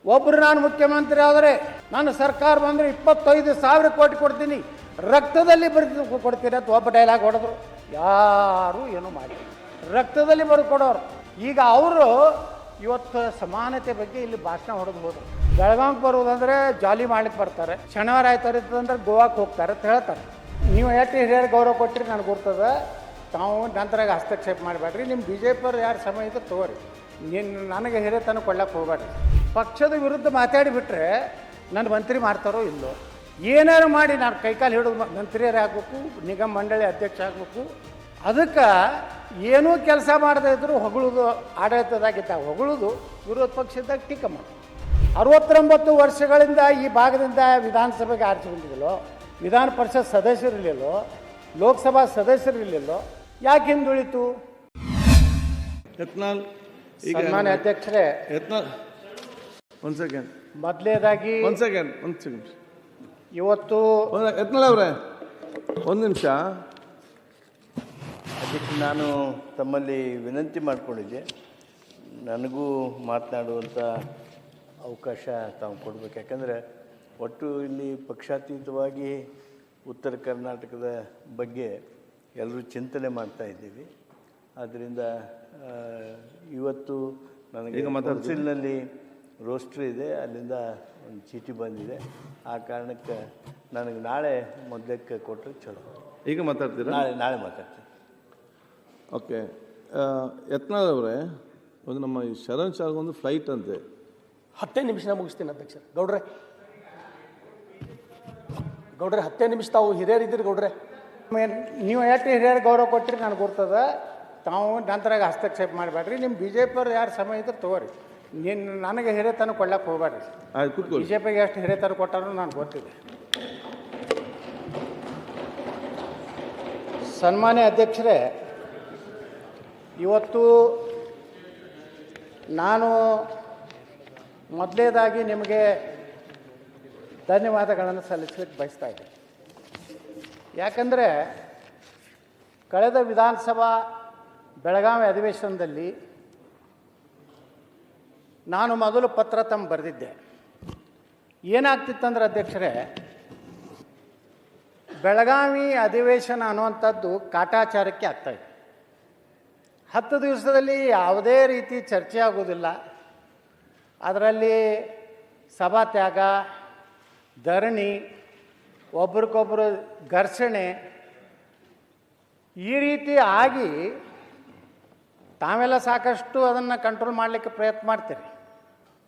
ಒಬ್ಬರು ನಾನು ಮುಖ್ಯಮಂತ್ರಿ ಆದರೆ ನನ್ನ ಸರ್ಕಾರ ಬಂದರೆ 25,000 ಕೋಟಿ ಕೊಡ್ತೀನಿ, ರಕ್ತದಲ್ಲಿ ಬರೆದು ಕೊಡ್ತೀನಿ ಅಂತ ಒಬ್ಬ ಡೈಲಾಗ್ ಹೊಡೆದ್ರು. ಯಾರೂ ಏನೂ ಮಾಡಿ ರಕ್ತದಲ್ಲಿ ಬರೆದು ಕೊಡೋರು. ಈಗ ಅವರು ಇವತ್ತು ಸಮಾನತೆ ಬಗ್ಗೆ ಇಲ್ಲಿ ಭಾಷಣ ಹೊಡೆದು ಹೋದರು. ಬೆಳಗಾವಿಗೆ ಬರುವುದಂದ್ರೆ ಜಾಲಿ ಮಾಡ್ಲಿಕ್ಕೆ ಬರ್ತಾರೆ, ಶನಿವಾರ ಆಯ್ತಾರಿತ್ತಂದ್ರೆ ಗೋವಾಕ್ಕೆ ಹೋಗ್ತಾರೆ ಅಂತ ಹೇಳ್ತಾರೆ. ನೀವು ಎಷ್ಟು ಹಿರಿಯರು ಗೌರವ ಕೊಟ್ಟಿರಿ ನನಗೆ ಗೊತ್ತದ, ತಾವು ನಂತರಾಗ ಹಸ್ತಕ್ಷೇಪ ಮಾಡಬೇಡ್ರಿ. ನಿಮ್ಮ ಬಿ ಜೆ ಪಿಯವ್ರು ಯಾರು ಸಮಯ ಇದ್ರೆ ತಗೋರಿ, ನನಗೆ ಹಿರಿಯತನ ಕೊಡ್ಲಕ್ಕೆ ಹೋಗ್ಬೇಡ್ರಿ. ಪಕ್ಷದ ವಿರುದ್ಧ ಮಾತಾಡಿಬಿಟ್ರೆ ನನ್ನ ಮಂತ್ರಿ ಮಾಡ್ತಾರೋ ಇಲ್ಲೋ, ಏನಾರು ಮಾಡಿ ನಾನು ಕೈಕಾಲು ಹಿಡಿದು ಮಂತ್ರಿಯರೇ ಆಗಬೇಕು, ನಿಗಮ ಮಂಡಳಿ ಅಧ್ಯಕ್ಷ ಆಗಬೇಕು. ಅದಕ್ಕೆ ಏನೂ ಕೆಲಸ ಮಾಡದೇ ಇದ್ದರೂ ಹೊಗಳೋದು, ಆಡಳಿತದಾಗಿದ್ದಾಗ ಹೊಗಳೋದು, ವಿರೋಧ ಪಕ್ಷದಾಗ ಟೀಕೆ ಮಾಡೋದು. 69 ವರ್ಷಗಳಿಂದ ಈ ಭಾಗದಿಂದ ವಿಧಾನಸಭೆಗೆ ಆರಿಸಿ ಬಂದಿದ್ದಲ್ಲೋ, ವಿಧಾನ ಪರಿಷತ್ ಸದಸ್ಯರಿರಲಿಲ್ಲೋ, ಲೋಕಸಭಾ ಸದಸ್ಯರಿರಲಿಲ್ಲೋ, ಯಾಕೆ ಹಿಂದುಳಿತು? ಸನ್ಮಾನ್ಯ ಅಧ್ಯಕ್ಷರೇ, ಒಂದು ಸೆಕೆಂಡ್, ಮೊದಲೇದಾಗಿ ಒಂದು ಸೆಕೆಂಡ್ ಇವತ್ತು ಯತ್ನಾಳ್ ಅವರೇ ಒಂದು ನಿಮಿಷ. ಅದಕ್ಕೆ ನಾನು ತಮ್ಮಲ್ಲಿ ವಿನಂತಿ ಮಾಡಿಕೊಂಡಿದ್ದೆ, ನನಗೂ ಮಾತನಾಡುವಂಥ ಅವಕಾಶ ತಾವು ಕೊಡಬೇಕು. ಯಾಕಂದರೆ ಒಟ್ಟು ಇಲ್ಲಿ ಪಕ್ಷಾತೀತವಾಗಿ ಉತ್ತರ ಕರ್ನಾಟಕದ ಬಗ್ಗೆ ಎಲ್ಲರೂ ಚಿಂತನೆ ಮಾಡ್ತಾ ಇದ್ದೀವಿ. ಆದ್ದರಿಂದ ಇವತ್ತು ನನಗೆ ಕೌನ್ಸಿಲ್ನಲ್ಲಿ ರೋಸ್ಟ್ರ್ ಇದೆ, ಅಲ್ಲಿಂದ ಒಂದು ಚೀಟಿ ಬಂದಿದೆ. ಆ ಕಾರಣಕ್ಕೆ ನನಗೆ ನಾಳೆ ಮೊದಲಕ್ಕೆ ಕೊಟ್ಟರೆ ಚಲೋ. ಈಗ ಮಾತಾಡ್ತೀರಾ? ನಾಳೆ ಮಾತಾಡ್ತೀನಿ. ಓಕೆ. ಯತ್ನಾಳ್ ಅವರೇ, ಒಂದು ನಮ್ಮ ಈ ಶರಣ್ ಶಾರ್ಗ್ ಒಂದು ಫ್ಲೈಟ್ ಅಂತೆ, 10 ನಿಮಿಷ ಮುಗಿಸ್ತೀನಿ ಅಧ್ಯಕ್ಷ. ಗೌಡ್ರೆ 10 ನಿಮಿಷ ತಾವು ಹಿರಿಯರಿದ್ದೀರಿ ಗೌಡ್ರೆ. ನೀವು ಎಷ್ಟು ಹಿರಿಯರು ಗೌರವ ಕೊಟ್ಟಿರಿ ನನಗೆ ಗೊತ್ತದ, ತಾವು ನಂತರಾಗ ಹಸ್ತಕ್ಷೇಪ ಮಾಡಬೇಡ್ರಿ. ನಿಮ್ಮ ಬಿ ಜೆ ಪಿಯವ್ರು ಯಾರು ಸಮಯ ಇದ್ರೆ ತಗೋರಿ, ನನಗೆ ಹಿರಿಯತನ ಕೊಡ್ಲಕ್ಕೆ ಹೋಗ್ಬೇಡ್ರಿ. ಬಿ ಜೆ ಪಿಗೆ ಎಷ್ಟು ಹಿರಿಯತನ ಕೊಟ್ಟಾರೋ ನನಗೆ ಗೊತ್ತಿದೆ. ಸನ್ಮಾನ್ಯ ಅಧ್ಯಕ್ಷರೇ, ಇವತ್ತು ನಾನು ಮೊದಲೇದಾಗಿ ನಿಮಗೆ ಧನ್ಯವಾದಗಳನ್ನು ಸಲ್ಲಿಸಲಿಕ್ಕೆ ಬಯಸ್ತಾ ಇದ್ದೀನಿ. ಯಾಕಂದರೆ ಕಳೆದ ವಿಧಾನಸಭಾ ಬೆಳಗಾವಿ ಅಧಿವೇಶನದಲ್ಲಿ ನಾನು ಮೊದಲು ಪತ್ರ ತಮ್ಮ ಬರೆದಿದ್ದೆ. ಏನಾಗ್ತಿತ್ತಂದ್ರೆ ಅಧ್ಯಕ್ಷರೇ, ಬೆಳಗಾವಿ ಅಧಿವೇಶನ ಅನ್ನುವಂಥದ್ದು ಕಾಟಾಚಾರಕ್ಕೆ ಆಗ್ತಾಯಿದೆ. 10 ದಿವಸದಲ್ಲಿ ಯಾವುದೇ ರೀತಿ ಚರ್ಚೆ ಆಗೋದಿಲ್ಲ. ಅದರಲ್ಲಿ ಸಭಾತ್ಯಾಗ, ಧರಣಿ, ಒಬ್ರಿಗೊಬ್ಬರು ಘರ್ಷಣೆ, ಈ ರೀತಿ ಆಗಿ ತಾವೆಲ್ಲ ಸಾಕಷ್ಟು ಅದನ್ನು ಕಂಟ್ರೋಲ್ ಮಾಡಲಿಕ್ಕೆ ಪ್ರಯತ್ನ ಮಾಡ್ತೀರಿ.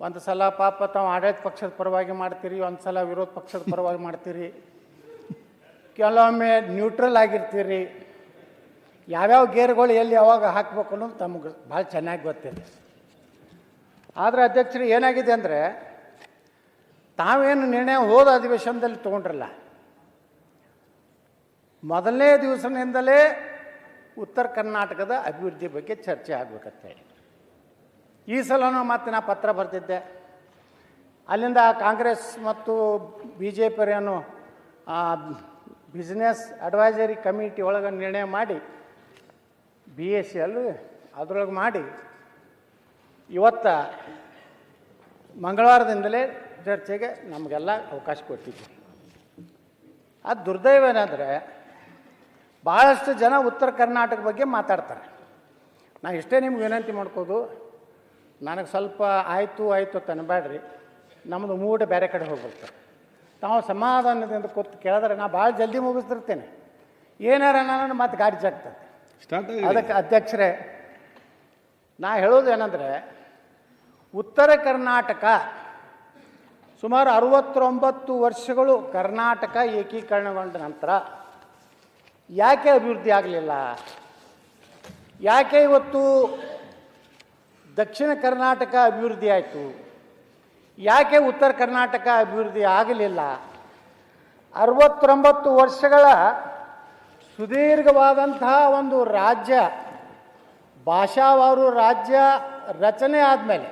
ಒಂದು ಸಲ ಪಾಪ ತಾವು ಆಡಳಿತ ಪಕ್ಷದ ಪರವಾಗಿ ಮಾಡ್ತೀರಿ, ಒಂದು ಸಲ ವಿರೋಧ ಪಕ್ಷದ ಪರವಾಗಿ ಮಾಡ್ತೀರಿ, ಕೆಲವೊಮ್ಮೆ ನ್ಯೂಟ್ರಲ್ ಆಗಿರ್ತೀರಿ. ಯಾವ್ಯಾವ ಗೇರ್ಗಳು ಎಲ್ಲಿ ಯಾವಾಗ ಹಾಕಬೇಕು ಅನ್ನೋದು ತಮಗೆ ಭಾಳ ಚೆನ್ನಾಗಿ ಗೊತ್ತಿದೆ. ಆದರೆ ಅಧ್ಯಕ್ಷರು ಏನಾಗಿದೆ ಅಂದರೆ, ತಾವೇನು ನಿರ್ಣಯ ಹೋದ ಅಧಿವೇಶನದಲ್ಲಿ ತೊಗೊಂಡ್ರಲ್ಲ, ಮೊದಲನೇ ದಿವಸದಿಂದಲೇ ಉತ್ತರ ಕರ್ನಾಟಕದ ಅಭಿವೃದ್ಧಿ ಬಗ್ಗೆ ಚರ್ಚೆ ಆಗಬೇಕಂತ ಹೇಳಿ ಈ ಸಲನೂ ಮತ್ತೆ ನಾ ಪತ್ರ ಬರೆದಿದ್ದೆ. ಅಲ್ಲಿಂದ ಕಾಂಗ್ರೆಸ್ ಮತ್ತು ಬಿ ಜೆ ಪಿಯನ್ನು ಬಿಸ್ನೆಸ್ ಅಡ್ವೈಸರಿ ಕಮಿಟಿ ಒಳಗೆ ನಿರ್ಣಯ ಮಾಡಿ BSc ಅದರೊಳಗೆ ಮಾಡಿ ಇವತ್ತು ಮಂಗಳವಾರದಿಂದಲೇ ಚರ್ಚೆಗೆ ನಮಗೆಲ್ಲ ಅವಕಾಶ ಕೊಟ್ಟಿದ್ದೀವಿ. ಅದು ದುರ್ದೈವ ಏನಂದರೆ, ಭಾಳಷ್ಟು ಜನ ಉತ್ತರ ಕರ್ನಾಟಕ ಬಗ್ಗೆ ಮಾತಾಡ್ತಾರೆ. ನಾನು ಇಷ್ಟೇ ನಿಮ್ಗೆ ವಿನಂತಿ ಮಾಡ್ಕೋದು, ನನಗೆ ಸ್ವಲ್ಪ ಆಯಿತು ತನಬೇಡ್ರಿ, ನಮ್ಮದು ಮೂಡ್ ಬೇರೆ ಕಡೆ ಹೋಗ್ಬಿಡ್ತಾರೆ. ತಾವು ಸಮಾಧಾನದಿಂದ ಕೂತು ಕೇಳಿದ್ರೆ ನಾ ಭಾಳ ಜಲ್ದಿ ಮುಗಿಸ್ತಿರ್ತೇನೆ, ಏನಾರ ನಾನು ಮತ್ತೆ ಗಾಡಿ ಜಾಗ್ತದೆ. ಅದಕ್ಕೆ ಅಧ್ಯಕ್ಷರೇ, ನಾ ಹೇಳೋದು ಏನಂದರೆ, ಉತ್ತರ ಕರ್ನಾಟಕ ಸುಮಾರು 69 ವರ್ಷಗಳು ಕರ್ನಾಟಕ ಏಕೀಕರಣಗೊಂಡ ನಂತರ ಯಾಕೆ ಅಭಿವೃದ್ಧಿ ಆಗಲಿಲ್ಲ? ಯಾಕೆ ಇವತ್ತು ದಕ್ಷಿಣ ಕರ್ನಾಟಕ ಅಭಿವೃದ್ಧಿ ಆಯಿತು? ಯಾಕೆ ಉತ್ತರ ಕರ್ನಾಟಕ ಅಭಿವೃದ್ಧಿ ಆಗಲಿಲ್ಲ? 69 ವರ್ಷಗಳ ಸುದೀರ್ಘವಾದಂತಹ ಒಂದು ರಾಜ್ಯ, ಭಾಷಾವಾರು ರಾಜ್ಯ ರಚನೆ ಆದಮೇಲೆ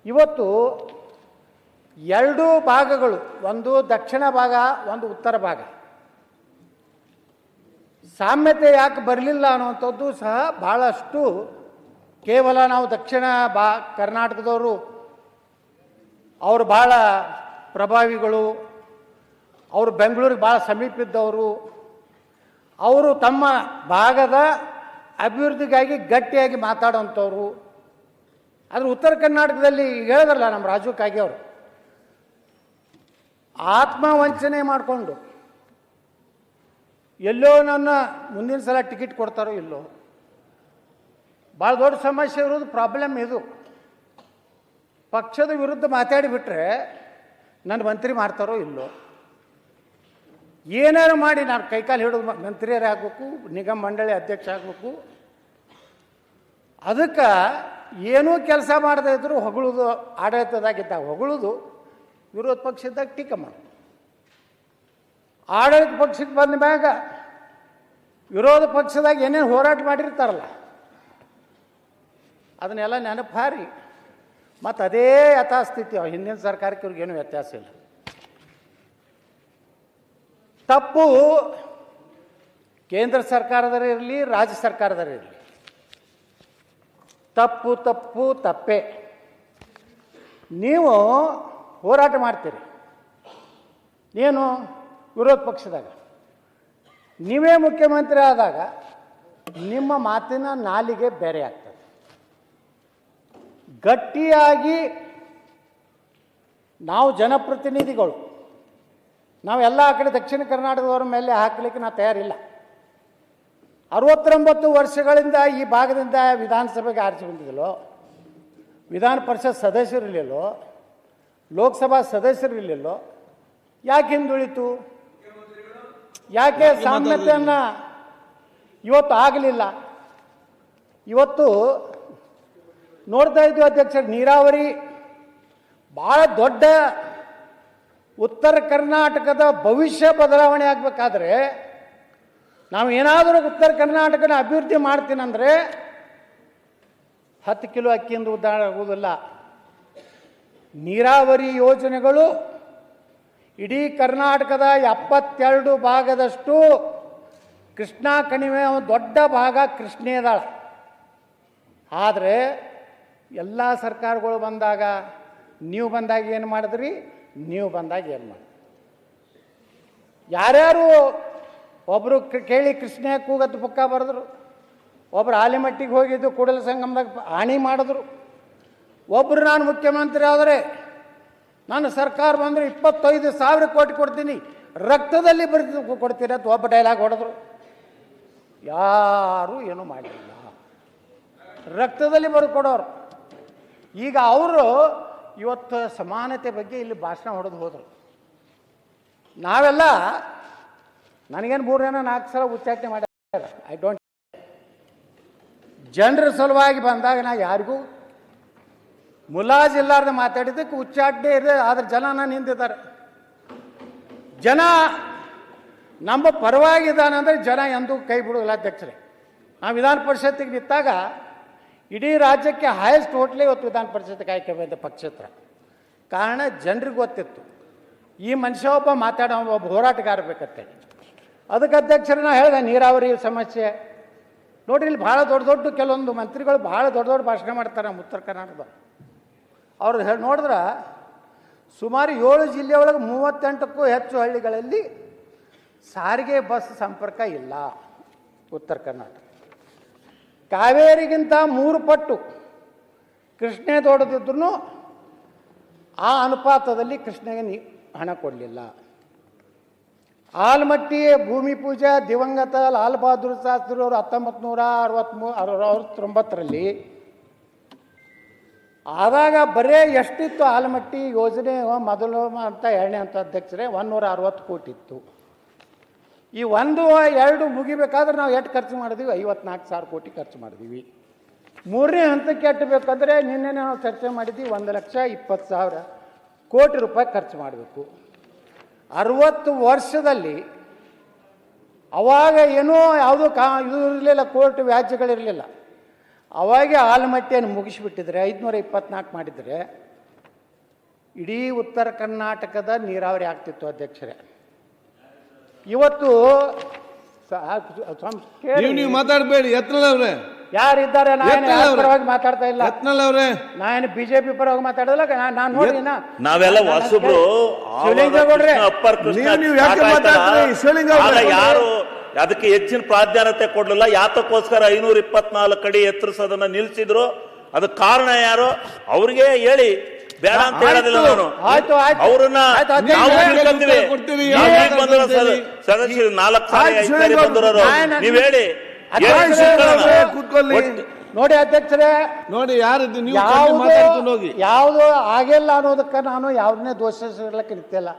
ಇವತ್ತು 2 ಭಾಗಗಳು, ಒಂದು ದಕ್ಷಿಣ ಭಾಗ, ಒಂದು ಉತ್ತರ ಭಾಗ, ಸಾಮ್ಯತೆ ಯಾಕೆ ಬರಲಿಲ್ಲ ಅನ್ನುವಂಥದ್ದು ಸಹ ಭಾಳಷ್ಟು. ಕೇವಲ ನಾವು ದಕ್ಷಿಣ ಕರ್ನಾಟಕದವರು ಅವರು ಭಾಳ ಪ್ರಭಾವಿಗಳು, ಅವರು ಬೆಂಗಳೂರಿಗೆ ಭಾಳ ಸಮೀಪ ಇದ್ದವರು, ಅವರು ತಮ್ಮ ಭಾಗದ ಅಭಿವೃದ್ಧಿಗಾಗಿ ಗಟ್ಟಿಯಾಗಿ ಮಾತಾಡೋಂಥವ್ರು. ಆದರೆ ಉತ್ತರ ಕರ್ನಾಟಕದಲ್ಲಿ ಹೇಳಿದ್ರಲ್ಲ ನಮ್ಮ ರಾಜು ಕಾಗೆ ಅವರು, ಆತ್ಮವಂಚನೆ ಮಾಡಿಕೊಂಡು ಎಲ್ಲೋ ನನ್ನ ಮುಂದಿನ ಸಲ ಟಿಕೆಟ್ ಕೊಡ್ತಾರೋ ಇಲ್ಲೋ, ಭಾಳ ದೊಡ್ಡ ಸಮಸ್ಯೆ ಇರೋದು ಪ್ರಾಬ್ಲಮ್ ಇದು. ಪಕ್ಷದ ವಿರುದ್ಧ ಮಾತಾಡಿಬಿಟ್ರೆ ನನ್ನ ಮಂತ್ರಿ ಮಾಡ್ತಾರೋ ಇಲ್ಲೋ, ಏನಾರು ಮಾಡಿ ನಾನು ಕೈಕಾಲು ಹಿಡಿದು ಮಂತ್ರಿಯರೇ ಆಗಬೇಕು, ನಿಗಮ ಮಂಡಳಿ ಅಧ್ಯಕ್ಷ ಆಗಬೇಕು. ಅದಕ್ಕೆ ಏನೂ ಕೆಲಸ ಮಾಡದೇ ಇದ್ದರೂ ಹೊಗಳೋದು, ಆಡಳಿತದಾಗಿದ್ದಾಗ ಹೊಗಳೋದು, ವಿರೋಧ ಪಕ್ಷದಾಗ ಟೀಕೆ ಮಾಡೋದು. ಆಡಳಿತ ಪಕ್ಷಕ್ಕೆ ಬಂದ ಮ್ಯಾಗ ವಿರೋಧ ಪಕ್ಷದಾಗ ಏನೇನು ಹೋರಾಟ ಮಾಡಿರ್ತಾರಲ್ಲ ಅದನ್ನೆಲ್ಲ ನೆನಪು ಹಾರಿ ಮತ್ತು ಅದೇ ಯಥಾಸ್ಥಿತಿ. ಹಿಂದಿನ ಸರ್ಕಾರಕ್ಕೆ ಇವ್ರಿಗೇನು ವ್ಯತ್ಯಾಸ ಇಲ್ಲ. ತಪ್ಪು ಕೇಂದ್ರ ಸರ್ಕಾರದವರೇ ಇರಲಿ, ರಾಜ್ಯ ಸರ್ಕಾರದವರೇ ಇರಲಿ, ತಪ್ಪು ತಪ್ಪು ತಪ್ಪೇ. ನೀವು ಹೋರಾಟ ಮಾಡ್ತೀರಿ, ಏನು ವಿರೋಧ ಪಕ್ಷದಾಗ, ನೀವೇ ಮುಖ್ಯಮಂತ್ರಿ ಆದಾಗ ನಿಮ್ಮ ಮಾತಿನ ನಾಲಿಗೆ ಬೇರೆ ಆಗ್ತದೆ. ಗಟ್ಟಿಯಾಗಿ ನಾವು ಜನಪ್ರತಿನಿಧಿಗಳು, ನಾವೆಲ್ಲ ಆ ಕಡೆ ದಕ್ಷಿಣ ಕರ್ನಾಟಕದವ್ರ ಮೇಲೆ ಹಾಕಲಿಕ್ಕೆ ನಾವು ತಯಾರಿಲ್ಲ. 69 ವರ್ಷಗಳಿಂದ ಈ ಭಾಗದಿಂದ ವಿಧಾನಸಭೆಗೆ ಆರಿಸಿ ಬಂದಿದ್ದಲ್ಲೋ, ವಿಧಾನ ಪರಿಷತ್ ಸದಸ್ಯರಿರಲಿಲ್ಲೋ, ಲೋಕಸಭಾ ಸದಸ್ಯರಿರಲಿಲ್ಲೋ, ಯಾಕೆ ಹಿಂದುಳಿತು? ಯಾಕೆ ಸಾಮ್ಯತೆಯನ್ನು ಇವತ್ತು ಆಗಲಿಲ್ಲ? ಇವತ್ತು ನೋಡ್ತಾ ಇದ್ವಿ ಅಧ್ಯಕ್ಷರು, ನೀರಾವರಿ ಭಾಳ ದೊಡ್ಡ ಉತ್ತರ ಕರ್ನಾಟಕದ ಭವಿಷ್ಯ ಬದಲಾವಣೆ ಆಗಬೇಕಾದ್ರೆ ನಾವು ಏನಾದರೂ ಉತ್ತರ ಕರ್ನಾಟಕನ ಅಭಿವೃದ್ಧಿ ಮಾಡ್ತೀನಂದರೆ 10 ಕಿಲೋ ಅಕ್ಕಿಯಿಂದ ಉದ್ಧಾರ ಆಗುವುದಿಲ್ಲ. ನೀರಾವರಿ ಯೋಜನೆಗಳು ಇಡೀ ಕರ್ನಾಟಕದ 72 ಭಾಗದಷ್ಟು ಕೃಷ್ಣಾ ಕಣಿವೆ ದೊಡ್ಡ ಭಾಗ ಕೃಷ್ಣೇದಾಳ. ಆದರೆ ಎಲ್ಲ ಸರ್ಕಾರಗಳು ಬಂದಾಗ, ನೀವು ಬಂದಾಗ ಏನು ಮಾಡಿದ್ರಿ, ನೀವು ಬಂದಾಗ ಏನು ಮಾಡಿ, ಯಾರ್ಯಾರು ಒಬ್ಬರು ಕೇಳಿ ಕೃಷ್ಣ ಕೂಗತ್ತು ಪುಕ್ಕ ಬರೆದ್ರು, ಒಬ್ಬರು ಆಲಿಮಟ್ಟಿಗೆ ಹೋಗಿದ್ದು ಕೂಡಲ ಸಂಗಮದಾಗ ಹಾನಿ ಮಾಡಿದ್ರು, ಒಬ್ಬರು ನಾನು ಮುಖ್ಯಮಂತ್ರಿ ಆದರೆ ನಾನು ಸರ್ಕಾರ ಬಂದರೆ 25,000 ಕೋಟಿ ಕೊಡ್ತೀನಿ, ರಕ್ತದಲ್ಲಿ ಬರೆದು ಕೊಡ್ತೀರ ಅಂತ ಒಬ್ಬ ಡೈಲಾಗ್ ಹೊಡೆದ್ರು. ಯಾರೂ ಏನೂ ಮಾಡಲಿಲ್ಲ, ರಕ್ತದಲ್ಲಿ ಬರೆದು ಕೊಡೋರು. ಈಗ ಅವರು ಇವತ್ತು ಸಮಾನತೆ ಬಗ್ಗೆ ಇಲ್ಲಿ ಭಾಷಣ ಹೊಡೆದು ಹೋದರು. ನಾವೆಲ್ಲ, ನನಗೇನು 3-4 ಸಲ ಉಚ್ಚಾಟನೆ ಮಾಡ್ಯಾರ, ಐ ಡೋಂಟ್. ಜನರ ಸಲುವಾಗಿ ಬಂದಾಗ ನಾ ಯಾರಿಗೂ ಮುಲಾಜಿಲ್ಲಾರ್ದ ಮಾತಾಡಿದ್ದಕ್ಕೆ ಉಚ್ಚಾಟನೆ ಇದೆ. ಆದರೆ ಜನ ನಾನು ನಿಂತಿದ್ದಾರೆ. ಜನ ನಮ್ಮ ಪರವಾಗಿದ್ದಾನಂದರೆ ಜನ ಎಂದೂ ಕೈ ಬಿಡೋದಿಲ್ಲ ಅಧ್ಯಕ್ಷರೇ. ನಾವು ವಿಧಾನ ಪರಿಷತ್ತಿಗೆ ನಿಂತಾಗ ಇಡೀ ರಾಜ್ಯಕ್ಕೆ ಹೈಯೆಸ್ಟ್ ಹೋಟ್ಲೇ ಇವತ್ತು ವಿಧಾನ ಪರಿಷತ್ತಿಗೆ ಆಯ್ಕೆ ಬಂದ ಪಕ್ಷೇತರ. ಕಾರಣ ಜನರಿಗೆ ಗೊತ್ತಿತ್ತು ಈ ಮನುಷ್ಯ ಒಬ್ಬ ಮಾತಾಡೋ ಒಬ್ಬ ಹೋರಾಟಗಾರ ಬೇಕಂತೆ. ಅದಕ್ಕೆ ಅಧ್ಯಕ್ಷರನ್ನ ಹೇಳಿದೆ, ನೀರಾವರಿ ಸಮಸ್ಯೆ ನೋಡ್ರಿ, ಇಲ್ಲಿ ಭಾಳ ದೊಡ್ಡ ದೊಡ್ಡ ಕೆಲವೊಂದು ಮಂತ್ರಿಗಳು ಭಾಳ ದೊಡ್ಡ ದೊಡ್ಡ ಭಾಷಣ ಮಾಡ್ತಾರೆ ನಮ್ಮ ಉತ್ತರ ಕರ್ನಾಟಕದ. ಅವ್ರು ನೋಡಿದ್ರೆ ಸುಮಾರು 7 ಜಿಲ್ಲೆಯೊಳಗೆ 38ಕ್ಕೂ ಹೆಚ್ಚು ಹಳ್ಳಿಗಳಲ್ಲಿ ಸಾರಿಗೆ ಬಸ್ ಸಂಪರ್ಕ ಇಲ್ಲ. ಉತ್ತರ ಕರ್ನಾಟಕ ಕಾವೇರಿಗಿಂತ 3 ಪಟ್ಟು ಕೃಷ್ಣೆ ದೊಡ್ಡದಿದ್ರು ಆ ಅನುಪಾತದಲ್ಲಿ ಕೃಷ್ಣೆಗೆ ಹಣ ಕೊಡಲಿಲ್ಲ. ಆಲಮಟ್ಟಿ ಭೂಮಿ ಪೂಜೆ ದಿವಂಗತ ಲಾಲ್ ಬಹದ್ದೂರ್ ಶಾಸ್ತ್ರಿ ಅವರು 1969ರಲ್ಲಿ ಆದಾಗ ಬರೇ ಎಷ್ಟಿತ್ತು ಆಲಮಟ್ಟಿ ಯೋಜನೆ ಮೊದಲು ಅಂತ 2ನೇ ಹಂತ ಅಧ್ಯಕ್ಷರೇ 160 ಕೋಟಿ ಇತ್ತು. ಈ 1-2 ಮುಗಿಬೇಕಾದ್ರೆ ನಾವು ಎಷ್ಟು ಖರ್ಚು ಮಾಡಿದ್ವಿ? 54,000 ಕೋಟಿ ಖರ್ಚು ಮಾಡಿದ್ವಿ. 3ನೇ ಹಂತಕ್ಕೆ ಎಟ್ಟಬೇಕಂದ್ರೆ ನಿನ್ನೆ ನಾವು ಚರ್ಚೆ ಮಾಡಿದ್ವಿ, 1,20,000 ಕೋಟಿ ರೂಪಾಯಿ ಖರ್ಚು ಮಾಡಬೇಕು. 60 ವರ್ಷದಲ್ಲಿ ಅವಾಗ ಏನೋ ಯಾವುದೋ ಇದು ಇರಲಿಲ್ಲ, ಕೋರ್ಟ್ ವ್ಯಾಜ್ಯಗಳಿರಲಿಲ್ಲ. ಅವಾಗೆ ಆಲಮಟ್ಟಿಯನ್ನು ಮುಗಿಸಿಬಿಟ್ಟಿದ್ರೆ 524 ಮಾಡಿದರೆ ಇಡೀ ಉತ್ತರ ಕರ್ನಾಟಕದ ನೀರಾವರಿ ಆಗ್ತಿತ್ತು ಅಧ್ಯಕ್ಷರೇ. ಇವತ್ತು ನೀವು ಮಾತಾಡಬೇಡಿ, ಎತ್ತರದವ್ರೆ ಯಾರಿದ್ದಾರೆ? ನಾನು ಯತ್ನಾಳ್ ಯಾರ ಅವ್ರೆ. ಪರವಾಗಿ ಮಾತಾಡ್ತಾ ಇಲ್ಲ. ಯತ್ನಾಳ್ ಅವರೇ, ನಾನು ಬಿಜೆಪಿ ಪರವಾಗಿ ಮಾತಾಡೋದಿಲ್ಲ. ನಾನು ನೋಡಿ ನಾವೆಲ್ಲ ಹೊಸಬ್ರು. ಶಿವಲಿಂಗೇಗೌಡ್ರೆ, ಅಪ್ಪರ್ ಕೃಷ್ಣ ನೀವು ಯಾಕೆ ಮಾತಾಡ್ತೀರಿ? ಶಿವಲಿಂಗೇಗೌಡ್ರೆ, ಯಾರು ಅದಕ್ಕೆ ಹೆಚ್ಚಿನ ಪ್ರಾಧಾನ್ಯತೆ ಕೊಡ್ಲಿಲ್ಲ. ಯಾತಕ್ಕೋಸ್ಕರ 524 ಅಡಿ ಎತ್ತರಿಸೋದನ್ನ ನಿಲ್ಸಿದ್ರು? ಅದಕ್ಕೆ ಕಾರಣ ಯಾರು? ಅವ್ರಿಗೆ ಹೇಳಿ, ಬೇಡ ಅಂತ ಹೇಳೋದಿಲ್ಲ ನಾನು. ಆಯ್ತು, ಆಯ್ತು. ಅವ್ರನ್ನ ಆಯ್ತು, ಆಯ್ತು. ನಾವು ನೀವೇ ತಿಳ್ಕೊಂತೀವಿ. ಕೊಡ್ತೀರಿ. ನಾವು ನೀವೇ ಈಗ ಬಂದಿರೋ ಕೊಡ್ತೀರಿ. ಸದಸ್ಯರು 4 ಸಾರಿ ಆಯ್ತು, 5 ಸಾರಿ ಬಂದಿರೋರು. ನೀವ್ ಹೇಳಿ, ಹೇಳಿ ತಿಳ್ಕೊಳ್ಳೋಣ. ಕೂತ್ಕೊಳ್ಳಿ. ನೋಡಿ ಅಧ್ಯಕ್ಷರೇ, ನೋಡಿ ಯಾರು ನೀವು ಮಾತಾಡ್ಕೊಂಡು ಹೋಗಿ. ಯಾವುದು ಆಗಿಲ್ಲ ಅನ್ನೋದಕ್ಕೆ ನಾನು ಯಾವ್ದನ್ನೇ ದೋಷಿಸಲಿಕ್ಕೆ ನಿಂತಿಲ್ಲ.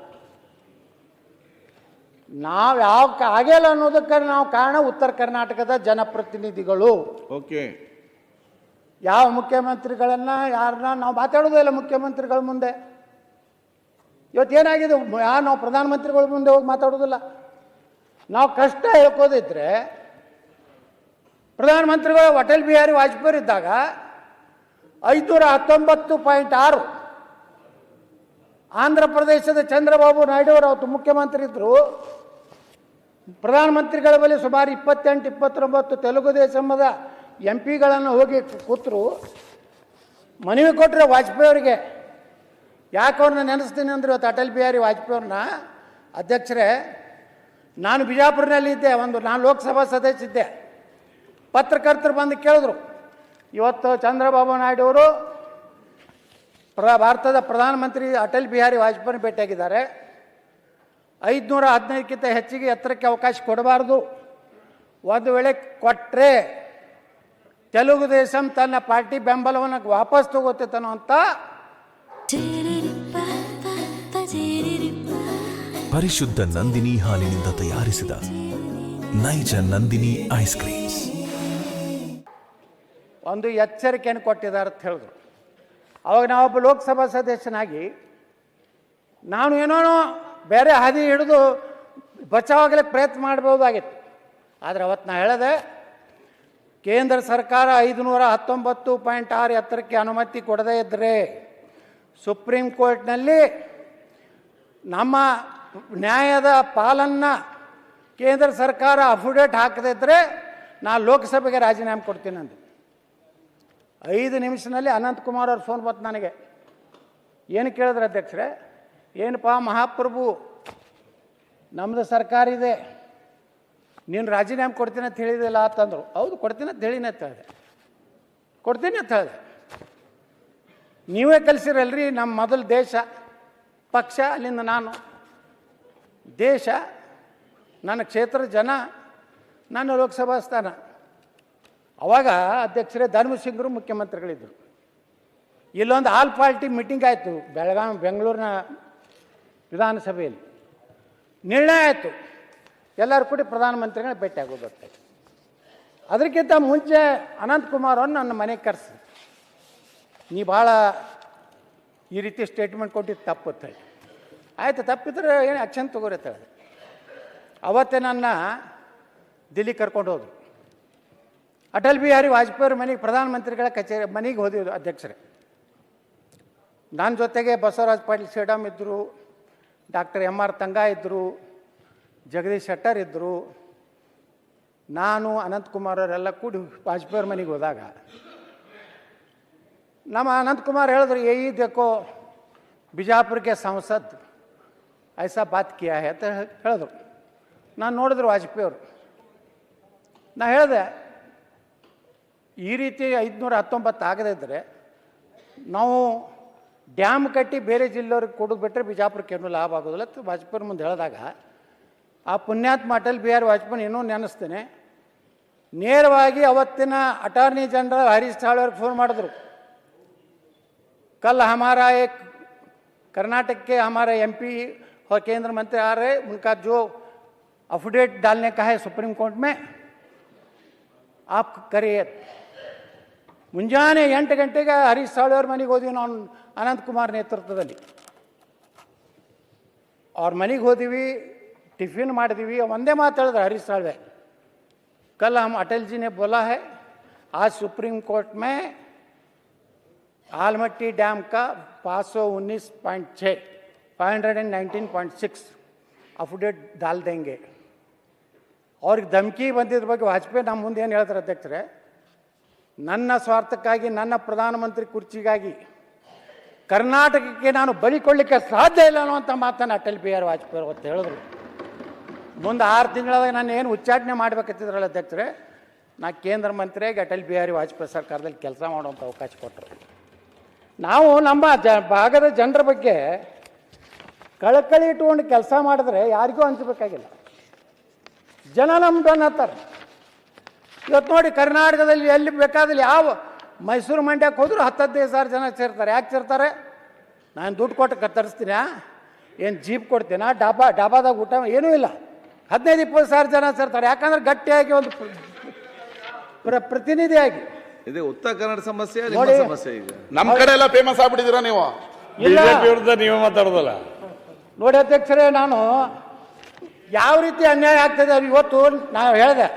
ನಾವು ಯಾವ ಆಗಿಲ್ಲ ಅನ್ನೋದಕ್ಕೆ ನಾವು ಕಾರಣ ಉತ್ತರ ಕರ್ನಾಟಕದ ಜನಪ್ರತಿನಿಧಿಗಳು. ಓಕೆ, ಯಾವ ಮುಖ್ಯಮಂತ್ರಿಗಳನ್ನ ಯಾರನ್ನ ನಾವು ಮಾತಾಡೋದೇ ಇಲ್ಲ ಮುಖ್ಯಮಂತ್ರಿಗಳ ಮುಂದೆ. ಇವತ್ತೇನಾಗಿದೆ, ನಾವು ಪ್ರಧಾನಮಂತ್ರಿಗಳ ಮುಂದೆ ಹೋಗಿ ಮಾತಾಡೋದಿಲ್ಲ. ನಾವು ಕಷ್ಟ ಹೇಳ್ಕೋದಿದ್ರೆ ಪ್ರಧಾನಮಂತ್ರಿಗಳು ಅಟಲ್ ಬಿಹಾರಿ ವಾಜಪೇಯಿ ಇದ್ದಾಗ 519.6, ಆಂಧ್ರ ಪ್ರದೇಶದ ಚಂದ್ರಬಾಬು ನಾಯ್ಡು ಅವರು ಅವತ್ತು ಮುಖ್ಯಮಂತ್ರಿ ಇದ್ದರು. ಪ್ರಧಾನಮಂತ್ರಿಗಳ ಬಳಿ ಸುಮಾರು 28-29 ತೆಲುಗು ದೇಶಮದ MP ಗಳನ್ನು ಹೋಗಿ ಕೂತರು, ಮನವಿ ಕೊಟ್ಟರೆ ವಾಜಪೇಯಿ ಅವರಿಗೆ. ಯಾಕೆ ಅವ್ರನ್ನ ನೆನೆಸ್ತೀನಿ ಅಂದ್ರೆ ಇವತ್ತು ಅಟಲ್ ಬಿಹಾರಿ ವಾಜಪೇಯಿ ಅವ್ರನ್ನ. ಅಧ್ಯಕ್ಷರೇ, ನಾನು ಬಿಜಾಪುರಿನಲ್ಲಿದ್ದೆ, ನಾನು ಲೋಕಸಭಾ ಸದಸ್ಯ ಇದ್ದೆ. ಪತ್ರಕರ್ತರು ಬಂದು ಕೇಳಿದ್ರು, ಇವತ್ತು ಚಂದ್ರಬಾಬು ನಾಯ್ಡು ಅವರು ಭಾರತದ ಪ್ರಧಾನಮಂತ್ರಿ ಅಟಲ್ ಬಿಹಾರಿ ವಾಜಪೇಯಿ ಭೇಟಿಯಾಗಿದ್ದಾರೆ. 515ಕ್ಕಿಂತ ಹೆಚ್ಚಿಗೆ ಎತ್ತರಕ್ಕೆ ಅವಕಾಶ ಕೊಡಬಾರ್ದು. ಒಂದು ವೇಳೆ ಕೊಟ್ಟರೆ ತೆಲುಗು ದೇಶಂ ತನ್ನ ಪಾರ್ಟಿ ಬೆಂಬಲವನ್ನು ವಾಪಸ್ ತಗೋತೇತನೋ ಅಂತ. ಪರಿಶುದ್ಧ ನಂದಿನಿ ಹಾಲಿನಿಂದ ತಯಾರಿಸಿದ ನೈಜ ನಂದಿನಿ ಐಸ್ ಕ್ರೀಮ್ಸ್ ಒಂದು ಎಚ್ಚರಿಕೆಯನ್ನು ಕೊಟ್ಟಿದ್ದಾರೆ ಅಂತ ಹೇಳಿದ್ರು. ಅವಾಗ ನಾವೊಬ್ಬ ಲೋಕಸಭಾ ಸದಸ್ಯನಾಗಿ ನಾನು ಏನೋ ಬೇರೆ ಹಾದಿ ಹಿಡಿದು ಬಚಾವಾಗಲಿಕ್ಕೆ ಪ್ರಯತ್ನ ಮಾಡಬಹುದಾಗಿತ್ತು. ಆದರೆ ಅವತ್ತು ನಾ ಹೇಳಿದೆ, ಕೇಂದ್ರ ಸರ್ಕಾರ 519.6 ಎತ್ತರಕ್ಕೆ ಅನುಮತಿ ಕೊಡದೇ ಇದ್ದರೆ ಸುಪ್ರೀಂ ಕೋರ್ಟ್ನಲ್ಲಿ ನಮ್ಮ ನ್ಯಾಯದ ಪಾಲನ್ನು ಕೇಂದ್ರ ಸರ್ಕಾರ ಅಫಿಡೇಟ್ ಹಾಕದೇ ಇದ್ದರೆ ನಾನು ಲೋಕಸಭೆಗೆ ರಾಜೀನಾಮೆ ಕೊಡ್ತೀನಿ ಅಂದೆ. 5 ನಿಮಿಷದಲ್ಲಿ ಅನಂತಕುಮಾರ್ ಅವ್ರ ಫೋನ್ ಬಂತು ನನಗೆ. ಏನು ಕೇಳಿದ್ರೆ ಅಧ್ಯಕ್ಷರೇ, ಏನಪ್ಪ ಮಹಾಪ್ರಭು, ನಮ್ಮದು ಸರ್ಕಾರ ಇದೆ, ನೀನು ರಾಜೀನಾಮೆ ಕೊಡ್ತೀನಿ ಅಂತ ಹೇಳಿದಿಲ್ಲ ಅಂತಂದರು. ಹೌದು, ಕೊಡ್ತೀನಿ ಅಂತ ಹೇಳಿನ ಅಂತ ಹೇಳಿದೆ. ಕೊಡ್ತೀನಿ ಅಂತ ಹೇಳಿದೆ. ನೀವೇ ಕಲಿಸಿರಲ್ರಿ ನಮ್ಮ ಮೊದಲು ದೇಶ, ಪಕ್ಷ, ಅಲ್ಲಿಂದ ನಾನು, ದೇಶ, ನನ್ನ ಕ್ಷೇತ್ರದ ಜನ, ನನ್ನ ಲೋಕಸಭಾ ಸ್ಥಾನ. ಅವಾಗ ಅಧ್ಯಕ್ಷರೇ ಧರ್ಮಸಿಂಗರು ಮುಖ್ಯಮಂತ್ರಿಗಳಿದ್ದರು. ಇಲ್ಲೊಂದು ಆಲ್ ಪಾರ್ಟಿ ಮೀಟಿಂಗ್ ಆಯಿತು ಬೆಂಗಳೂರಿನ ವಿಧಾನಸಭೆಯಲ್ಲಿ. ನಿರ್ಣಯ ಆಯಿತು, ಎಲ್ಲರೂ ಕೂಡಿ ಪ್ರಧಾನಮಂತ್ರಿಗಳನ್ನ ಭೇಟಿ ಆಗೋದಕ್ಕೆ. ಅದಕ್ಕಿಂತ ಮುಂಚೆ ಅನಂತಕುಮಾರ್ ಅವ್ರನ್ನ ನನ್ನ ಮನೆಗೆ ಕರೆಸಿ, ನೀ ಭಾಳ ಈ ರೀತಿ ಸ್ಟೇಟ್ಮೆಂಟ್ ಕೊಟ್ಟಿದ್ದು ತಪ್ಪುತ್ತೆ. ಆಯಿತು, ತಪ್ಪಿದ್ರೆ ಏನು ಆ್ಯಕ್ಷನ್ ತಗೋರಿ ಅಂತ ಹೇಳಿದೆ. ಅವತ್ತೇ ನನ್ನ ದಿಲ್ಲಿ ಕರ್ಕೊಂಡು ಹೋದರು. ಅಟಲ್ ಬಿಹಾರಿ ವಾಜಪೇಯಿ ಅವ್ರ ಮನೆಗೆ, ಪ್ರಧಾನಮಂತ್ರಿಗಳ ಕಚೇರಿ ಮನೆಗೆ ಹೋದಿದ್ದು ಅಧ್ಯಕ್ಷರೇ. ನನ್ನ ಜೊತೆಗೆ ಬಸವರಾಜ ಪಾಟೀಲ್ ಸೇಡಮ್ ಇದ್ದರು, ಡಾಕ್ಟರ್ MR ತಂಗಾ ಇದ್ದರು, ಜಗದೀಶ್ ಶೆಟ್ಟರ್ ಇದ್ದರು, ನಾನು, ಅನಂತಕುಮಾರ್ ಅವರೆಲ್ಲ ಕೂಡಿ ವಾಜಪೇಯಿ ಅವ್ರ ಮನೆಗೆ ಹೋದಾಗ ನಮ್ಮ ಅನಂತಕುಮಾರ್ ಹೇಳಿದ್ರು, ಯಹಿ ದೇಖೋ ಬಿಜಾಪುರಕ್ಕೆ ಸಂಸದ್ ಐಸಾ ಬಾತ್ ಕಿಯಾ ಹೈ ಅಂತ ಹೇಳಿದ್ರು. ನಾನು ನೋಡಿದ್ರು ವಾಜಪೇಯಿ ಅವರು. ನಾ ಹೇಳಿದೆ, ಈ ರೀತಿ 519 ಆಗದೇ ಇದ್ದರೆ ನಾವು ಡ್ಯಾಮ್ ಕಟ್ಟಿ ಬೇರೆ ಜಿಲ್ಲೆಯವ್ರಿಗೆ ಕೊಡೋದು ಬಿಟ್ಟರೆ ಬಿಜಾಪುರಕ್ಕೆ ಏನೂ ಲಾಭ ಆಗೋದಿಲ್ಲ ಅಂತ ವಾಜಪೇಯಿ ಮುಂದೆ ಹೇಳಿದಾಗ, ಆ ಪುಣ್ಯಾತ್ಮ ಅಟಲ್ ಬಿಹಾರಿ ವಾಜಪೇಯಿ ಇನ್ನೂ ನೆನೆಸ್ತೇನೆ. ನೇರವಾಗಿ ಅವತ್ತಿನ ಅಟಾರ್ನಿ ಜನರಲ್ ಹರೀಶ್ ಸಾಳ್ವೆ ಅವ್ರಿಗೆ ಫೋನ್ ಮಾಡಿದ್ರು. कल हमारा एक कर्नाटक के हमारे MP और केंद्र मंत्री आ रहे, उनका जो अफिडेविट डालने का है सुप्रीम कोर्ट में, आप करिए. ಮುಂಜಾನೆ 8 ಗಂಟೆಗೆ ಹರೀಶ್ ಸಾಳ್ವೆ ಅವ್ರ ಮನೆಗೆ ಹೋದ್ವಿ ನಾವು, ಅನಂತಕುಮಾರ್ ನೇತೃತ್ವದಲ್ಲಿ. ಅವ್ರ ಮನೆಗೆ ಹೋದಿವಿ, ಟಿಫಿನ್ ಮಾಡಿದ್ವಿ. ಒಂದೇ ಮಾತು ಹೇಳಿದ್ರು ಹರೀಶ್ ಸಾಳ್ವೆ, कल हम अटल जी ने बोला है आज सुप्रीम कोर्ट में आलमट्टी डैम का 519.6 519.6 अफिडेविट डाल देंगे. ಅವ್ರಿಗೆ ಧಮಕಿ ಬಂದಿದ್ರ ಬಗ್ಗೆ ವಾಜಪೇಯಿ ನಮ್ಮ ಮುಂದೆ ಏನು ಹೇಳ್ತಾರೆ ಅಧ್ಯಕ್ಷರೇ, ನನ್ನ ಸ್ವಾರ್ಥಕ್ಕಾಗಿ, ನನ್ನ ಪ್ರಧಾನಮಂತ್ರಿ ಕುರ್ಚಿಗಾಗಿ ಕರ್ನಾಟಕಕ್ಕೆ ನಾನು ಬಲಿ ಕೊಡಲಿಕ್ಕೆ ಸಾಧ್ಯ ಇಲ್ಲ ಅನ್ನುವಂಥ ಮಾತನ್ನು ಅಟಲ್ ಬಿಹಾರಿ ವಾಜಪೇಯಿ ಅವತ್ತು ಹೇಳಿದ್ರು. ಮುಂದೆ 6 ತಿಂಗಳಾಗ ನಾನು ಏನು ಉಚ್ಚಾಟನೆ ಮಾಡ್ಬೇಕಂತಿದ್ರಲ್ಲ ಅಧ್ಯಕ್ಷರೇ, ನಾ ಕೇಂದ್ರ ಮಂತ್ರಿಯಾಗಿ ಅಟಲ್ ಬಿಹಾರಿ ವಾಜಪೇಯಿ ಸರ್ಕಾರದಲ್ಲಿ ಕೆಲಸ ಮಾಡುವಂಥ ಅವಕಾಶ ಕೊಟ್ಟರು. ನಾವು ನಮ್ಮ ಭಾಗದ ಜನರ ಬಗ್ಗೆ ಕಳಕಳಿ ಇಟ್ಕೊಂಡು ಕೆಲಸ ಮಾಡಿದ್ರೆ ಯಾರಿಗೂ ಹಂಚಬೇಕಾಗಿಲ್ಲ. ಜನ ನಮ್ದು ಅನ್ನತ್ತಾರೆ. ಇವತ್ತು ನೋಡಿ, ಕರ್ನಾಟಕದಲ್ಲಿ ಎಲ್ಲಿ ಬೇಕಾದಲ್ಲಿ ಯಾವ ಮೈಸೂರು ಮಂಡ್ಯಕ್ಕೆ ಹೋದ್ರು 10-15 ಸಾವಿರ ಜನ ಸೇರ್ತಾರೆ. ಯಾಕೆ ಸೇರ್ತಾರೆ? ನಾನು ದುಡ್ಡು ಕೊಟ್ಟು ತರಿಸ್ತೀನ, ಏನು ಜೀಪ್ ಕೊಡ್ತೀನ, ಡಾಬಾದಾಗ ಊಟ ಏನೂ ಇಲ್ಲ. 15-20 ಸಾವಿರ ಜನ ಸೇರ್ತಾರೆ. ಯಾಕಂದ್ರೆ ಗಟ್ಟಿಯಾಗಿ ಒಂದು ಪ್ರತಿನಿಧಿಯಾಗಿ. ಇದು ಉತ್ತರ ಕನ್ನಡ ಸಮಸ್ಯೆ, ನೋಡಿ, ನಿಮ್ಮ ಸಮಸ್ಯೆ. ಈಗ ನಮ್ಮ ಕಡೆ ಎಲ್ಲ ಫೇಮಸ್ ಆಗ್ಬಿಟ್ಟಿದ್ದೀರಾ ನೀವು? ಇಲ್ಲ ವಿರುದ್ಧ ನೀವೇ ಮಾತಾಡೋದಲ್ಲ. ನೋಡಿ ಅಧ್ಯಕ್ಷರೇ, ನಾನು ಯಾವ ರೀತಿ ಅನ್ಯಾಯ ಆಗ್ತದೆ ಇವತ್ತು ನಾವು ಹೇಳಿದೆ.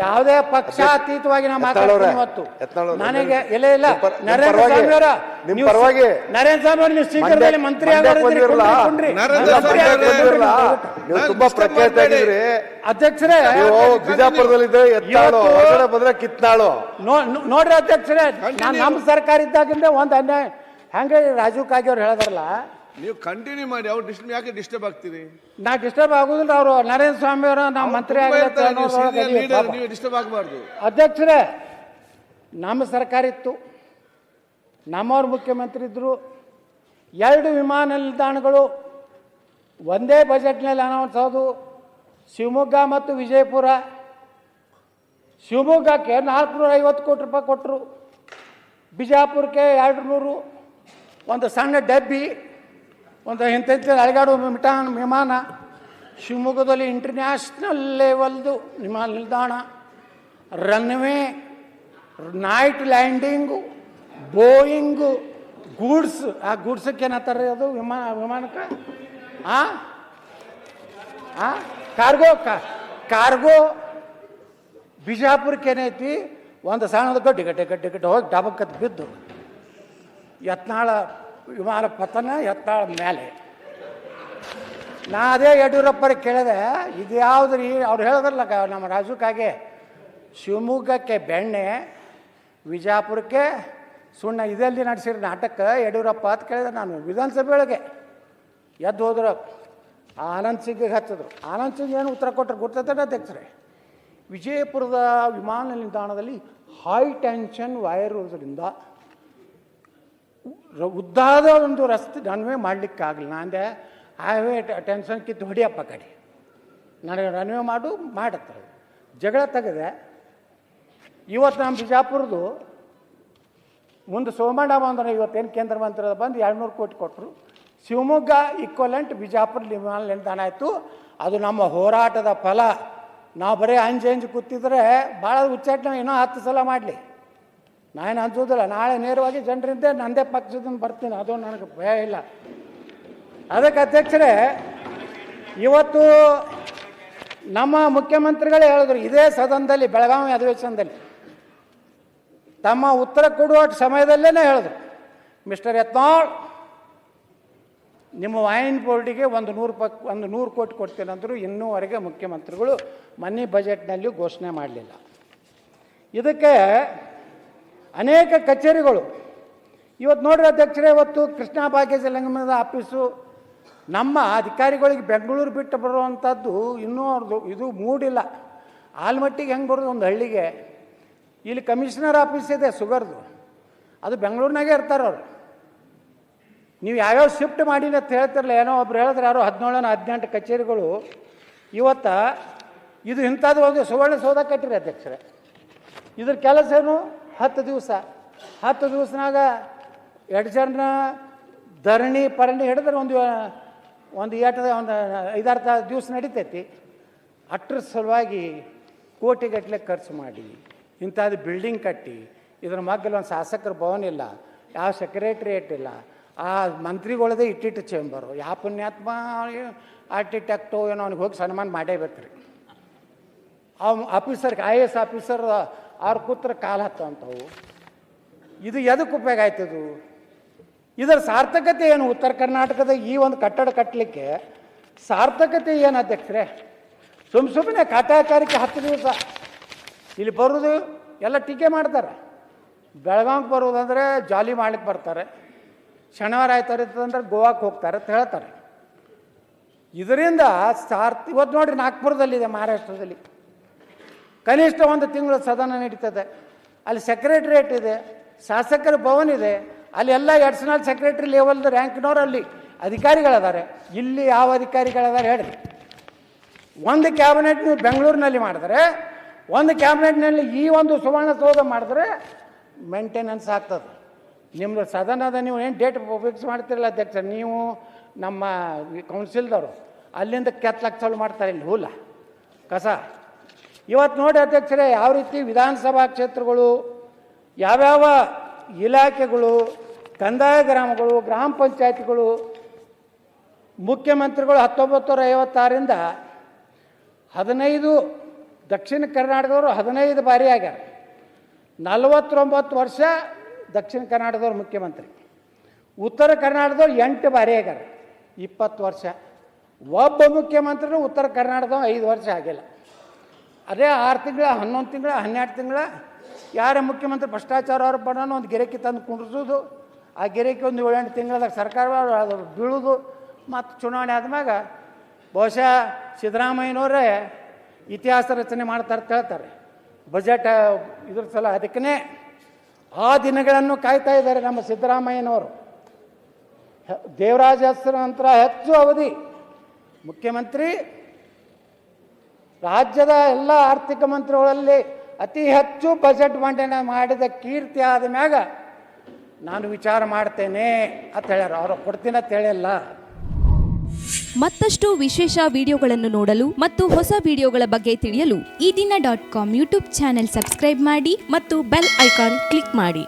ಯಾವುದೇ ಪಕ್ಷಾತೀತವಾಗಿ ನಾ ಮಾತಾಡ್ತೀನಿ ಇವತ್ತು. ನನಗೆ ಇಲ್ಲ ನರೇಂದ್ರ ಸ್ವಾಮಿ ಅವರ ನೀವು ಶೀಘ್ರದಲ್ಲಿ ಮಂತ್ರಿ ತುಂಬಾ ಪ್ರಖ್ಯಾತ ಆಗಿದ್ರಿ ಅಧ್ಯಕ್ಷರೇ. ಬಿಜಾಪುರದಲ್ಲಿದ್ದೆ ಬಂದ್ರೆ ಕಿತ್ನಾಳು. ನೋಡ್ರಿ ಅಧ್ಯಕ್ಷರೇ, ನಮ್ಮ ಸರ್ಕಾರ ಇದ್ದಾಗಿಂದ ಒಂದು ಅನ್ಯಾಯ ಹೆಂಗೆ ರಾಜೀವ್ ಕಾಗೆ ಅವ್ರು ಹೇಳಿದಾರಲ್ಲ, ನೀವು ಕಂಟಿನ್ಯೂ ಮಾಡಿ. ಅವ್ರು ಯಾಕೆ ಡಿಸ್ಟರ್ಬ್ ಆಗ್ತೀರಿ? ನಾ ಡಿಸ್ಟರ್ಬ್ ಆಗುದಿಲ್ಲ. ಅವರು ನರೇಂದ್ರ ಸ್ವಾಮಿ ಅವರು ನಾವು ಮಂತ್ರಿ ನೀವು ಡಿಸ್ಟರ್ಬ್ ಆಗಬಾರ್ದು. ಅಧ್ಯಕ್ಷರೇ, ನಮ್ಮ ಸರ್ಕಾರ ಇತ್ತು, ನಮ್ಮವ್ರು ಮುಖ್ಯಮಂತ್ರಿ ಇದ್ರು. 2 ವಿಮಾನ ನಿಲ್ದಾಣಗಳು ಒಂದೇ ಬಜೆಟ್ನಲ್ಲಿ ಅನೌನ್ಸ್ ಆದವು. ಶಿವಮೊಗ್ಗ ಮತ್ತು ವಿಜಯಪುರ. ಶಿವಮೊಗ್ಗಕ್ಕೆ 450 ಕೋಟಿ ರೂಪಾಯಿ ಕೊಟ್ಟರು, ಬಿಜಾಪುರಕ್ಕೆ 200. ಒಂದು ಸಣ್ಣ ಡಬ್ಬಿ, ಒಂದು ಇಂಥ ಅಳಗಾಡು ವಿಮಾನ. ಶಿವಮೊಗ್ಗದಲ್ಲಿ ಇಂಟರ್ನ್ಯಾಷನಲ್ ಲೆವೆಲ್ದು ವಿಮಾನ ನಿಲ್ದಾಣ, ರನ್ವೇ, ನೈಟ್ ಲ್ಯಾಂಡಿಂಗು, ಬೋಯಿಂಗು, ಗೂಡ್ಸ್. ಆ ಗೂಡ್ಸಕ್ಕೆ ಏನಂತಾರೆ ಅದು ವಿಮಾನಕ್ಕೆ ಕಾರ್ಗೋ. ಬಿಜಾಪುರಕ್ಕೆ ಏನೈತಿ, ಒಂದು ಸಣ್ಣದು ಗಡ್ಡೆ ಹೋಗಿ ಡಬಕ್ಕತ್ತು ಬಿದ್ದು ಯತ್ನಾಳ ವಿಮಾನ ಪತನ, ಯತ್ನಾಳ ಮೇಲೆ. ನಾ ಅದೇ ಯಡಿಯೂರಪ್ಪರಿಗೆ ಕೇಳಿದೆ, ಇದು ಯಾವ್ದು ರೀ? ಅವ್ರು ಹೇಳಿದ್ರಲ್ಲ ನಮ್ಮ ರಾಜಕಾಗೆ, ಶಿವಮೊಗ್ಗಕ್ಕೆ ಬೆಣ್ಣೆ, ವಿಜಾಪುರಕ್ಕೆ ಸುಣ್ಣ, ಇದೆಲ್ಲಿ ನಡೆಸಿರೋ ನಾಟಕ ಯಡಿಯೂರಪ್ಪ ಅಂತ ಕೇಳಿದೆ ನಾನು. ವಿಧಾನಸಭೆ ಒಳಗೆ ಎದ್ದು ಹೋದ್ರು, ಆನಂದ್ ಸಿಂಗಿಗೆ ಹಚ್ಚಿದ್ರು. ಆನಂದ್ ಸಿಂಗ್ ಏನು ಉತ್ತರ ಕೊಟ್ಟರು ಗೊತ್ತೈತೆ ಅಧ್ಯಕ್ಷರೇ? ವಿಜಯಪುರದ ವಿಮಾನ ನಿಲ್ದಾಣದಲ್ಲಿ ಹೈ ಟೆನ್ಷನ್ ವೈರ್ ಇರೋದ್ರಿಂದ ಉದ್ದಾದ ಒಂದು ರಸ್ತೆ ರನ್ವೇ ಮಾಡಲಿಕ್ಕಾಗಲಿಲ್ಲ. ಅಂದೆ ಹೈವೇ ಟೆನ್ಷನ್ ಕಿತ್ತು ಹೊಡಿಯಪ್ಪ ಕಡೆ, ನನಗೆ ರನ್ವೇ ಮಾಡತ್ತಾರೆ. ಜಗಳ ತೆಗೆದೆ. ಇವತ್ತು ನಮ್ಮ ಬಿಜಾಪುರದು ಮುಂದೆ ಸೋಮಣ್ಣ ಬಂದ್ರೆ, ಇವತ್ತೇನು ಕೇಂದ್ರ ಮಂತ್ರಿ ಬಂದು 200 ಕೋಟಿ ಕೊಟ್ಟರು. ಶಿವಮೊಗ್ಗ ಈಕ್ವಲೆಂಟ್ ಬಿಜಾಪುರ ವಿಮಾನ ನಿಲ್ದಾಣ ಆಯಿತು. ಅದು ನಮ್ಮ ಹೋರಾಟದ ಫಲ. ನಾವು ಬರೀ ಅಂಜು ಕೂತಿದ್ರೆ ಭಾಳ ಉಚ್ಚಾಟನೆ ಇನ್ನೂ 10 ಸಲ ಮಾಡಲಿ, ನಾನೇನು ಅನ್ಸೋದಿಲ್ಲ. ನಾಳೆ ನೇರವಾಗಿ ಜನರಿಂದ ನಂದೇ ಪಕ್ಷದಿಂದ ಬರ್ತೀನಿ, ಅದು ನನಗೆ ಭಯ ಇಲ್ಲ. ಅದಕ್ಕೆ ಅಧ್ಯಕ್ಷರೇ, ಇವತ್ತು ನಮ್ಮ ಮುಖ್ಯಮಂತ್ರಿಗಳೇ ಹೇಳಿದ್ರು ಇದೇ ಸದನದಲ್ಲಿ, ಬೆಳಗಾವಿ ಅಧಿವೇಶನದಲ್ಲಿ ತಮ್ಮ ಉತ್ತರ ಕೊಡುವ ಸಮಯದಲ್ಲೇ ಹೇಳಿದ್ರು, ಮಿಸ್ಟರ್ ಯತ್ನಾಳ್, ನಿಮ್ಮ ವೈನ್ ಬೋರ್ಡಿಗೆ ಒಂದು 100 ಕೋಟಿ ಕೊಡ್ತೀನಂದ್ರು. ಇನ್ನೂವರೆಗೆ ಮುಖ್ಯಮಂತ್ರಿಗಳು ಮನಿ ಬಜೆಟ್ನಲ್ಲಿ ಘೋಷಣೆ ಮಾಡಲಿಲ್ಲ. ಇದಕ್ಕೆ ಅನೇಕ ಕಚೇರಿಗಳು ಇವತ್ತು ನೋಡ್ರಿ ಅಧ್ಯಕ್ಷರೇ, ಇವತ್ತು ಕೃಷ್ಣ ಭಾಗ್ಯ ಜಲಗಮದ ಆಫೀಸು ನಮ್ಮ ಅಧಿಕಾರಿಗಳಿಗೆ ಬೆಂಗಳೂರು ಬಿಟ್ಟು ಬರುವಂಥದ್ದು ಇನ್ನೂ ಅವ್ರದ್ದು ಇದು ಮೂಡಿಲ್ಲ. ಆಲ್ಮಟ್ಟಿಗೆ ಹೆಂಗೆ ಬರೋದು ಒಂದು ಹಳ್ಳಿಗೆ? ಇಲ್ಲಿ ಕಮಿಷನರ್ ಆಫೀಸ್ ಇದೆ ಸುಗರ್ದು, ಅದು ಬೆಂಗಳೂರಿನಾಗೆ ಇರ್ತಾರೆ ಅವರು. ನೀವು ಯಾವ್ಯಾವ ಶಿಫ್ಟ್ ಮಾಡಿಲ್ಲ ಅಂತ ಹೇಳ್ತಿರಲ್ಲ, ಏನೋ ಒಬ್ರು ಹೇಳಿದ್ರೆ ಯಾರೋ 17-18 ಕಚೇರಿಗಳು ಇವತ್ತು ಇದು ಇಂಥದ್ದು ಒಂದು ಸುವರ್ಣ ಸೌಧ ಕಟ್ಟಿರಿ ಅಧ್ಯಕ್ಷರೇ. ಇದ್ರ ಕೆಲಸ ಏನು? 10 ದಿವಸ 10 ದಿವಸನಾಗ 2 ಜನ ಧರಣಿ ಪರಣಿ ಹಿಡಿದ್ರೆ ಒಂದು 5-6 ದಿವಸ ನಡೀತೈತಿ. ಅಟ್ರ ಸಲುವಾಗಿ ಕೋಟಿಗಟ್ಟಲೆ ಖರ್ಚು ಮಾಡಿ ಇಂಥದ್ದು ಬಿಲ್ಡಿಂಗ್ ಕಟ್ಟಿ, ಇದ್ರ ಮಗ್ಗಲ್ಲಿ ಒಂದು ಶಾಸಕರ ಭವನ ಇಲ್ಲ, ಯಾವ ಸೆಕ್ರೆಟ್ರಿಯೇಟ್ ಇಲ್ಲ, ಆ ಮಂತ್ರಿಗಳದೇ ಇಟ್ಟಿಟ್ಟು ಚೇಂಬರು. ಯಾವ ಪುಣ್ಯಾತ್ಮ ಆರ್ಕಿಟೆಕ್ಟು ಏನೋ ಅವ್ನಿಗೆ ಹೋಗಿ ಸನ್ಮಾನ ಮಾಡೇಬೇಕ್ರಿ. ಆಫೀಸರ್ IAS ಆಫೀಸರ್ ಅವ್ರ ಕೂತ್ರ ಕಾಲು ಹತ್ತಂಥವು. ಇದು ಎದಕ್ಕೆ ಉಪಯೋಗ ಆಯ್ತದು? ಇದರ ಸಾರ್ಥಕತೆ ಏನು? ಉತ್ತರ ಕರ್ನಾಟಕದ ಈ ಒಂದು ಕಟ್ಟಡ ಕಟ್ಟಲಿಕ್ಕೆ ಸಾರ್ಥಕತೆ ಏನು ಅಧ್ಯಕ್ಷರೇ? ಸುಮ್ಮನೆ ಕಾಟಾಚಾರಕ್ಕೆ 10 ದಿವಸ ಇಲ್ಲಿ ಬರೋದು, ಎಲ್ಲ ಟೀಕೆ ಮಾಡ್ತಾರೆ. ಬೆಳಗಾವಿಗೆ ಬರೋದಂದರೆ ಜಾಲಿ ಮಾಡ್ಲಿಕ್ಕೆ ಬರ್ತಾರೆ, ಶನಿವಾರ ಆಯ್ತಾರಿತ್ತಂದ್ರೆ ಗೋವಾಕ್ಕೆ ಹೋಗ್ತಾರೆ ಅಂತ ಹೇಳ್ತಾರೆ. ಇದರಿಂದ ಇವತ್ತು ನೋಡಿರಿ ನಾಗ್ಪುರದಲ್ಲಿದೆ, ಮಹಾರಾಷ್ಟ್ರದಲ್ಲಿ ಕನಿಷ್ಠ 1 ತಿಂಗಳು ಸದನ ನಡೀತದೆ. ಅಲ್ಲಿ ಸೆಕ್ರೆಟ್ರಿಯೇಟ್ ಇದೆ, ಶಾಸಕರ ಭವನ ಇದೆ, ಅಲ್ಲಿ ಎಲ್ಲ ಅಡಿಷನಲ್ ಸೆಕ್ರೆಟರಿ ಲೆವೆಲ್ದ ರ್ಯಾಂಕ್ನವ್ರು ಅಲ್ಲಿ ಅಧಿಕಾರಿಗಳಿದ್ದಾರೆ. ಇಲ್ಲಿ ಯಾವ ಅಧಿಕಾರಿಗಳಿದ್ದಾರೆ ಹೇಳಿ? ಒಂದು ಕ್ಯಾಬಿನೆಟ್ ನೀವು ಬೆಂಗಳೂರಿನಲ್ಲಿ ಮಾಡಿದ್ರೆ, ಒಂದು ಕ್ಯಾಬಿನೆಟ್ನಲ್ಲಿ ಈ ಒಂದು ಸುವರ್ಣಸೌಧ ಮಾಡಿದ್ರೆ ಮೇಂಟೆನೆನ್ಸ್ ಆಗ್ತದೆ. ನಿಮ್ಮದು ಸದನದ ನೀವು ಏನು ಡೇಟ್ ಫಿಕ್ಸ್ ಮಾಡ್ತಿರಲ್ಲ ಅಧ್ಯಕ್ಷ, ನೀವು ನಮ್ಮ ಕೌನ್ಸಿಲ್ದವರು ಅಲ್ಲಿಂದ ಕೆತ್ತಲಕ್ಕೆ ಚಾಲು ಮಾಡ್ತಾರೆ ಇಲ್ಲಿ ಹೂಲ ಕಸ. ಇವತ್ತು ನೋಡಿ ಅಧ್ಯಕ್ಷರೇ, ಯಾವ ರೀತಿ ವಿಧಾನಸಭಾ ಕ್ಷೇತ್ರಗಳು, ಯಾವ್ಯಾವ ಇಲಾಖೆಗಳು, ಕಂದಾಯ ಗ್ರಾಮಗಳು, ಗ್ರಾಮ ಪಂಚಾಯತಿಗಳು, ಮುಖ್ಯಮಂತ್ರಿಗಳು 1956ರಿಂದ 15 ದಕ್ಷಿಣ ಕರ್ನಾಟಕದವರು 15 ಬಾರಿ ಆಗ್ಯಾರ. 49 ವರ್ಷ ದಕ್ಷಿಣ ಕರ್ನಾಟಕದವ್ರು ಮುಖ್ಯಮಂತ್ರಿ, ಉತ್ತರ ಕರ್ನಾಟಕದವ್ರು 8 ಬಾರಿ ಆಗ್ಯಾರ, 20 ವರ್ಷ. ಒಬ್ಬ ಮುಖ್ಯಮಂತ್ರಿನೂ ಉತ್ತರ ಕರ್ನಾಟಕದವ್ರು 5 ವರ್ಷ ಆಗಿಲ್ಲ. ಅದೇ 6 ತಿಂಗಳ, 11 ತಿಂಗಳ, 12 ತಿಂಗಳ ಯಾರೇ ಮುಖ್ಯಮಂತ್ರಿ ಭ್ರಷ್ಟಾಚಾರ ಆರೋಪನ ಒಂದು ಗಿರಕಿ ತಂದು ಕುಂಡ್ರಿಸೋದು, ಆ ಗಿರಕಿ ಒಂದು 7-8 ತಿಂಗಳದಾಗ ಸರ್ಕಾರ ಬೀಳೋದು, ಮತ್ತು ಚುನಾವಣೆ ಆದ್ಮ್ಯಾಗ ಬಹುಶಃ ಸಿದ್ದರಾಮಯ್ಯನವರೇ ಇತಿಹಾಸ ರಚನೆ ಮಾಡ್ತಾರೆ ಅಂತ ಹೇಳ್ತಾರೆ ಬಜೆಟ್ ಇದ್ರ ಸಲ. ಅದಕ್ಕೇ ಆ ದಿನಗಳನ್ನು ಕಾಯ್ತಾ ಇದ್ದಾರೆ ನಮ್ಮ ಸಿದ್ದರಾಮಯ್ಯನವರು. ದೇವರಾಜ ಹೆಸರ ನಂತರ ಹೆಚ್ಚು ಅವಧಿ ಮುಖ್ಯಮಂತ್ರಿ, ರಾಜ್ಯದ ಎಲ್ಲ ಆರ್ಥಿಕ ಮಂತ್ರಿಗಳಲ್ಲಿ ಅತಿ ಹೆಚ್ಚು ಬಜೆಟ್ ಮಂಡನೆ ಮಾಡಿದ ಕೀರ್ತಿ ಆದ ಮ್ಯಾಗ ನಾನು ವಿಚಾರ ಮಾಡ್ತೇನೆ ಅಂತ ಹೇಳ್ಯಾರ. ಅವರು ಕೊಡ್ತೀನಿ ಅಂತ ಹೇಳಿಲ್ಲ. ಮತ್ತಷ್ಟು ವಿಶೇಷ ವಿಡಿಯೋಗಳನ್ನು ನೋಡಲು ಮತ್ತು ಹೊಸ ವಿಡಿಯೋಗಳ ಬಗ್ಗೆ ತಿಳಿಯಲು ಈ ದಿನ .com ಯೂಟ್ಯೂಬ್ ಚಾನೆಲ್ ಸಬ್ಸ್ಕ್ರೈಬ್ ಮಾಡಿ ಮತ್ತು ಬೆಲ್ ಐಕಾನ್ ಕ್ಲಿಕ್ ಮಾಡಿ.